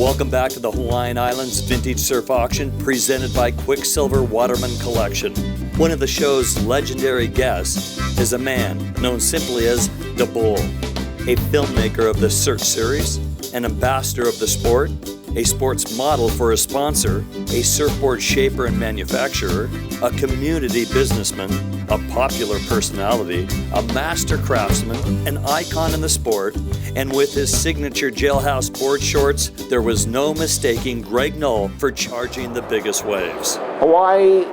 Welcome back to the Hawaiian Islands Vintage Surf Auction presented by Quicksilver Waterman Collection. One of the show's legendary guests is a man known simply as the Bull, a filmmaker of the Search series, an ambassador of the sport, a sports model for a sponsor, a surfboard shaper and manufacturer, a community businessman, a popular personality, a master craftsman, an icon in the sport, and with his signature jailhouse board shorts, there was no mistaking Greg Noll for charging the biggest waves. Hawaii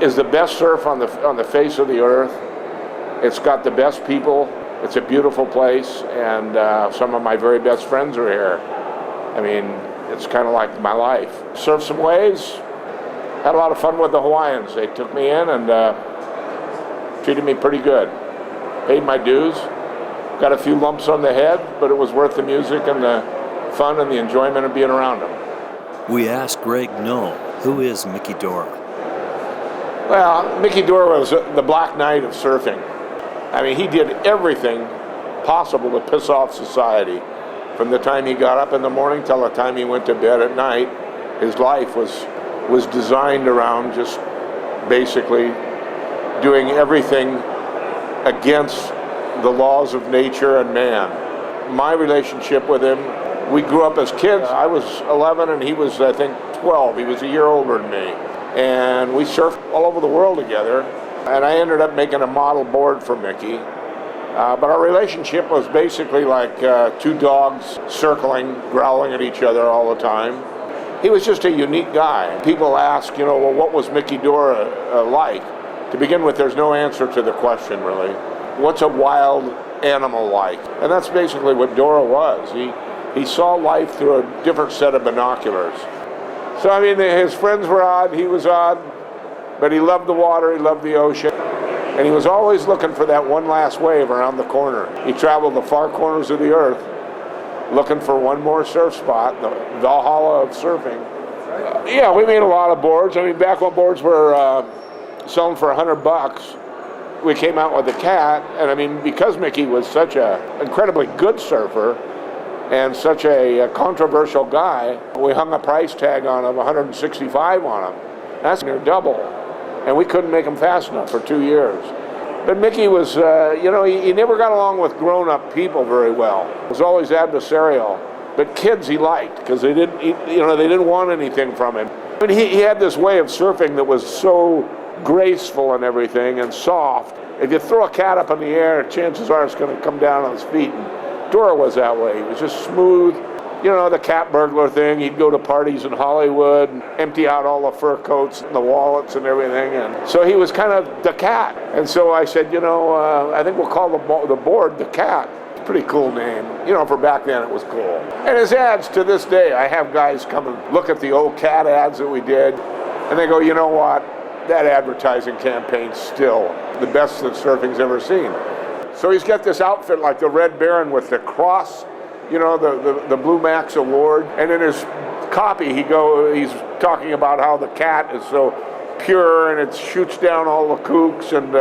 is the best surf on the face of the earth. It's got the best people. It's a beautiful place, and some of my very best friends are here. I mean, it's kind of like my life. Surfed some waves, had a lot of fun with the Hawaiians. They took me in and treated me pretty good. Paid my dues, got a few lumps on the head, but it was worth the music and the fun and the enjoyment of being around them. We asked Greg Noll, who is Micky Dora? Well, Micky Dora was the Black Knight of surfing. I mean, he did everything possible to piss off society. From the time he got up in the morning till the time he went to bed at night, his life was designed around just basically doing everything against the laws of nature and man. My relationship with him, we grew up as kids. I was 11 and he was, I think, 12. He was a year older than me. And we surfed all over the world together. And I ended up making a model board for Micky. But our relationship was basically like two dogs circling, growling at each other all the time. He was just a unique guy. People ask, well, what was Micky Dora like? To begin with, there's no answer to the question, really. What's a wild animal like? And that's basically what Dora was. He saw life through a different set of binoculars. So, I mean, his friends were odd, he was odd, but he loved the water, he loved the ocean. And he was always looking for that one last wave around the corner. He traveled the far corners of the earth looking for one more surf spot, the Valhalla of surfing. Yeah, we made a lot of boards. I mean, back when boards were selling for $100, we came out with the Cat. And I mean, because Micky was such an incredibly good surfer and such a controversial guy, we hung a price tag on him, $165 on him. That's near double. And we couldn't make him fast enough for 2 years. But Micky was, he never got along with grown-up people very well. He was always adversarial. But kids he liked, because they didn't want anything from him. But he had this way of surfing that was so graceful and everything, and soft. If you throw a cat up in the air, chances are it's going to come down on its feet. And Dora was that way. He was just smooth. The cat burglar thing, he'd go to parties in Hollywood and empty out all the fur coats and the wallets and everything. And so he was kind of the Cat. And so I said, I think we'll call the board the Cat. It's a pretty cool name. For back then it was cool. And his ads to this day, I have guys come and look at the old Cat ads that we did, and they go, you know what? That advertising campaign's still the best that surfing's ever seen. So he's got this outfit like the Red Baron with the cross, the Blue Max Award. And in his copy, he's talking about how the Cat is so pure and it shoots down all the kooks, and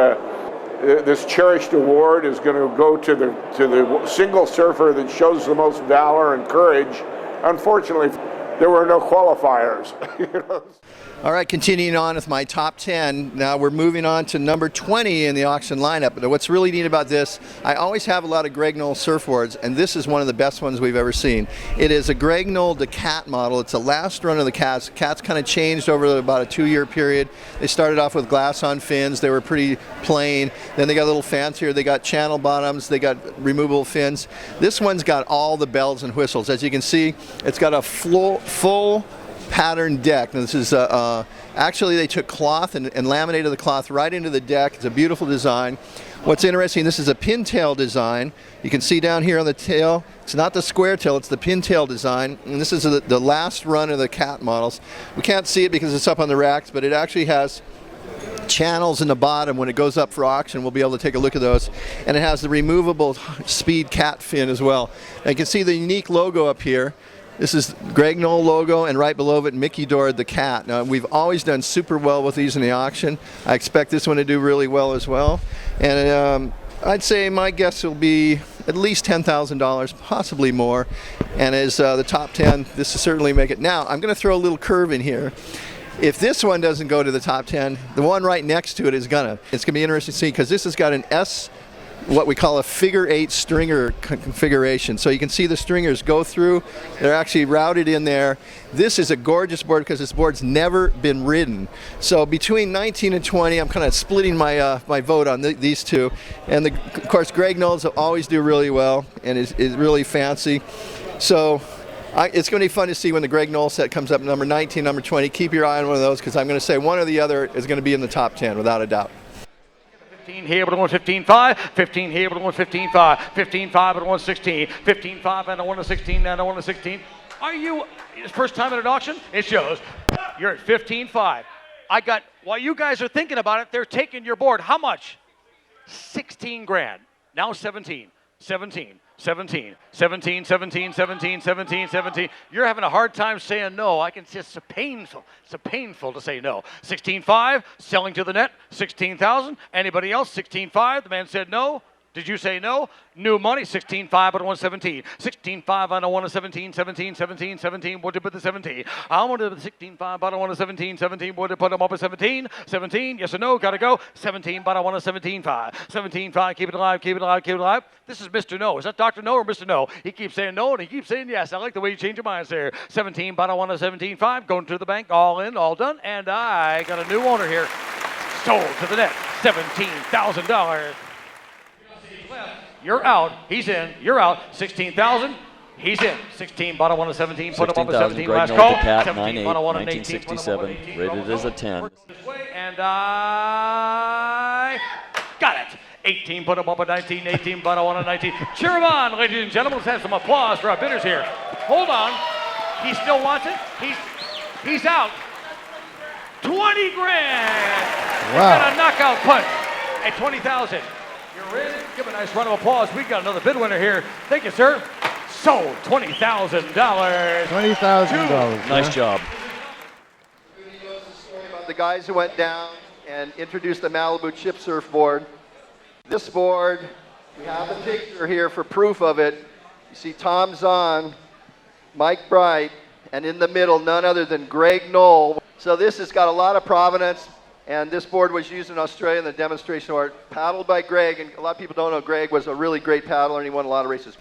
this cherished award is going to go to the single surfer that shows the most valor and courage. Unfortunately, there were no qualifiers. All right, continuing on with my top 10. Now we're moving on to number 20 in the auction lineup. But what's really neat about this, I always have a lot of Greg Noll surfboards, and this is one of the best ones we've ever seen. It is a Greg Noll the Cat model. It's the last run of the Cats. Cats kind of changed over about a 2-year period. They started off with glass on fins. They were pretty plain. Then they got a little fancier. They got channel bottoms. They got removable fins. This one's got all the bells and whistles. As you can see, it's got a full pattern deck. Now this is actually they took cloth and laminated the cloth right into the deck. It's a beautiful design. What's interesting, this is a pintail design. You can see down here on the tail, it's not the square tail, it's the pintail design. And this is the last run of the Cat models. We can't see it because it's up on the racks, but it actually has channels in the bottom. When it goes up for auction, we'll be able to take a look at those. And it has the removable speed cat fin as well. And you can see the unique logo up here. This is Greg Noll logo, and right below it, Micky Dora the Cat. Now, we've always done super well with these in the auction. I expect this one to do really well as well. And I'd say my guess will be at least $10,000, possibly more. And as the top 10, this will certainly make it. Now, I'm going to throw a little curve in here. If this one doesn't go to the top 10, the one right next to it is gonna. It's gonna be interesting to see because this has got an S, what we call a figure 8 stringer configuration. So you can see the stringers go through. They're actually routed in there. This is a gorgeous board because this board's never been ridden. So between 19 and 20, I'm kind of splitting my my vote on these two. And of course, Greg Knowles always do really well and is really fancy. So it's going to be fun to see when the Greg Noll set comes up, number 19, number 20. Keep your eye on one of those because I'm going to say one or the other is going to be in the top 10 without a doubt. 15 here, but I want 15.5. 15 here, but I want 15.5. 15.5, but I want 16. 15.5, and I want a 16, and I want a 16. Are you, first time at an auction? It shows. You're at 15.5. I got, while you guys are thinking about it, they're taking your board. How much? 16 grand. Now 17. 17. 17, 17, 17, 17, 17, 17. You're having a hard time saying no. I can see it's painful. It's painful to say no. 16.5, selling to the net, 16,000. Anybody else? 16.5. The man said no. Did you say no? New money, 16.5, but I want 17. 16.5, I don't want a 17, 17, 17, 17. Would you put the 17? I want a 16.5, but I want a 17, 17. Would you put them up at 17? 17, yes or no? Gotta go. 17, but I want a 17.5. 17.5, keep it alive, keep it alive, keep it alive. This is Mr. No. Is that Dr. No or Mr. No? He keeps saying no and he keeps saying yes. I like the way you change your minds there. 17, but I want a 17.5. Going to the bank, all in, all done. And I got a new owner here. Sold to the net, $17,000. You're out. He's in. You're out. 16,000. He's in. 16. Bottom one of 17. Put him up at 17. Greg Last Noll call. to Pat, 17. Bottom one of 18. 1967. Rated as a 10. And I got it. 18. Put him up at 19. 18. Bottom one of 19. Cheer him on, ladies and gentlemen. Let's have some applause for our bidders here. Hold on. He still wants it. He's out. 20 grand. Wow. Got a knockout punch at 20,000. You're in. Give a nice round of applause. We got another bid winner here. Thank you, sir. Sold $20,000. $20,000. Nice job. About the guys who went down and introduced the Malibu chip surfboard. This board, we have the picture here for proof of it. You see Tom Zahn, Mike Bright, and in the middle, none other than Greg Noll. So this has got a lot of provenance. And this board was used in Australia in the demonstration art, paddled by Greg, and a lot of people don't know Greg was a really great paddler and he won a lot of races.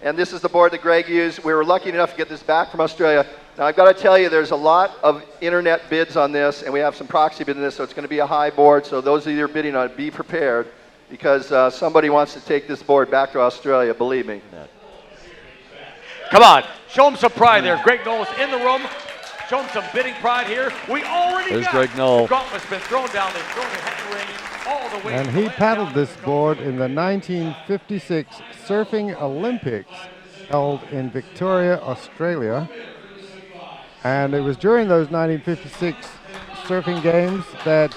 And this is the board that Greg used. We were lucky enough to get this back from Australia. Now I've got to tell you, there's a lot of internet bids on this, and we have some proxy bids on this, so it's going to be a high board. So those of you who are bidding on it, be prepared, because somebody wants to take this board back to Australia, believe me. Come on, show him some pride there. Greg Noll's in the room. Show him some bidding pride here. We already There's got Greg Noll. The gauntlet's been thrown down. They've thrown the hat ring all the way. And he paddled this board in the 1956 Surfing Olympics held in Victoria, Australia. And it was during those 1956 surfing games that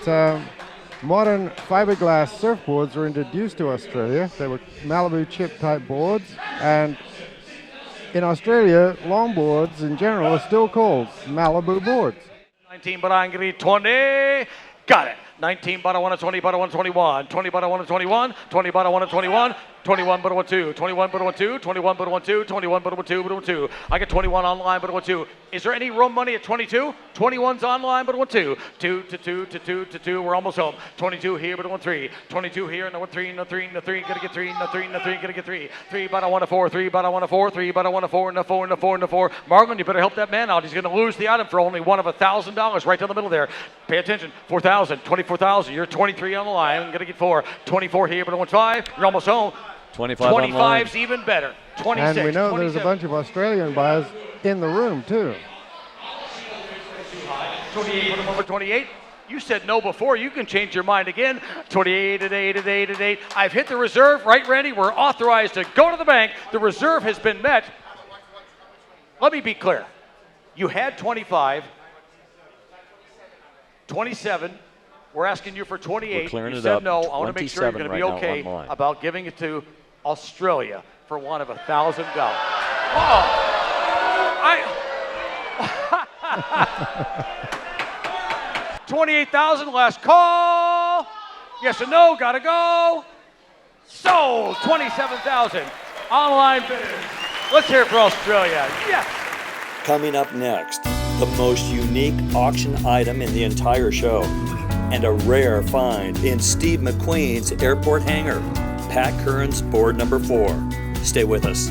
modern fiberglass surfboards were introduced to Australia. They were Malibu chip type boards, and in Australia, longboards in general are still called Malibu boards. 19, but I'm going to 20. Got it. 19, but I want a 20, but I want 21. 20, but I want a 21. 20, but I want a 21. 21, but I want 2. 21, but I want 2. 21, but I want 2. 21, but I want 2. But I want 2. I get 21 online, but I want 2. Is there any room money at 22? 21's online, but I want 2. 2 to 2 to 2 to 2. We're almost home. 22 here, but I want 3. 22 here, and I want 3. No 3. No 3. Gonna get 3. No 3. No 3. Gonna get 3. 3, but I want a 4. 3, but I want a 4. 3, but I want a 4. No 4. No 4. No 4. Marlon, you better help that man out. He's gonna lose the item for only one of $1,000 right down the middle there. Pay attention. 4,000. 24,000. You're 23 on the line. I'm gonna get 4. 24 here, but I want 5. You're almost home. 25 25's even better. 26. And we know 27. there's a bunch of Australian buyers in the room too. 28, put him over 28. You said no before. You can change your mind again. 28 at 8 at 8 at 8. I've hit the reserve. Right, Randy? We're authorized to go to the bank. The reserve has been met. Let me be clear. You had 25, 27. We're asking you for 28. We're clearing you it said up. no. I want to make sure you're going to be 27 right now okay online. about giving it to Australia for one of $1,000. Oh, 28,000, last call. Yes or no, gotta go. Sold, 27,000. online bidders. Let's hear it for Australia. Yes. Coming up next, the most unique auction item in the entire show, and a rare find in Steve McQueen's airport hangar, Pat Curran's board number 4. Stay with us.